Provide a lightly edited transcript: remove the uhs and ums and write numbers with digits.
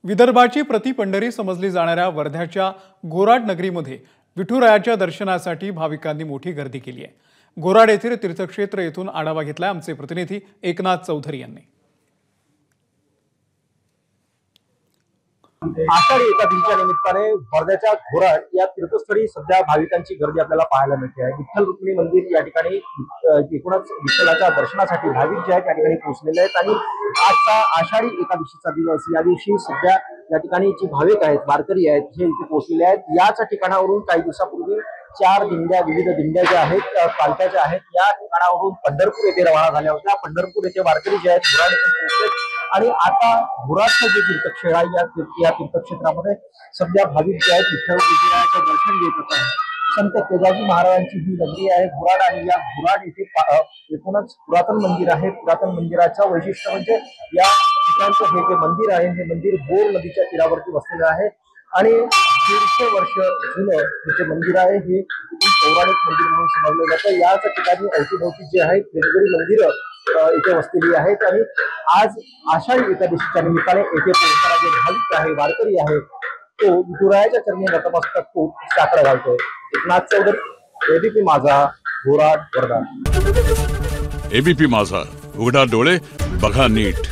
विदर्भाची प्रतिपंढरी समजली जाणाऱ्या वर्ध्याच्या गोराड नगरीमध्ये विठुरायाच्या दर्शनासाठी भाविकांनी मोठी गर्दी केली आहे। गोराड येथील तीर्थक्षेत्र येथून आढावा घेतला आमचे प्रतिनिधी एकनाथ चौधरी यांनी। आषाढी एकादशीच्या निमित्ताने वर्ध्याच्या गोराड या तीर्थस्थळी सध्या भाविकांची गर्दी आपल्याला पाहायला मिळते आहे। विठ्ठल रुक्मिणी मंदिर या ठिकाणी एकूणच विठ्ठलाच्या दर्शनासाठी भाविक जे आहेत या ठिकाणी पोहोचलेले आहेत आणि आजचा आषाढी एकादशीचा दिवस, या दिवशी सध्या या ठिकाणी जी भाविक आहेत, वारकरी आहेत, हे इथे पोहोचलेले आहेत। याच ठिकाणावरून काही दिवसापूर्वी 4 दिंड्या, विविध दिंड्या ज्या आहेत, पालख्या ज्या आहेत, या ठिकाणावरून पंढरपूर येथे रवाना झाल्या होत्या। पंढरपूर येथे वारकरी जे आहेत गोराड येथे पोहोचले आणि आता गोराडचं जे तीर्थक्षेत्र आहे या तीर्थक्षेत्रामध्ये सध्या भाविक जे आहेत विठ्ठल रुक्मिणीचं दर्शन घेत आहेत। संत केदारजी महाराजांची ही नगरी आहे गोराड आणि या गोराड येथे एकूणच पुरातन मंदिर आहे। पुरातन मंदिराचं वैशिष्ट्य म्हणजे या ठिकाणचं हे जे मंदिर आहे, हे मंदिर बोर नदीच्या तीरावरती वसलेलं आहे आणि 150 वर्ष जुनं हे जे मंदिर आहे हे पौराणिक मंदिर म्हणून समजलं जातं। याच ठिकाणी अवतीभोवती जे आहेत वेगवेगळी मंदिरं इथे वसलेली आहेत आणि आज आषाढी एकादशीच्या निमित्ताने येथे पोहोचणारा जे भाविक आहे, वारकरी आहे, तो विठुरायाच्या चरणी नतमस्तक होऊन साकडं घालतोय। एकनाथ चौधरी, एबीपी माझा, गोराड, वर्धा। एबीपी माझा, उघडा डोळे बघा नीट।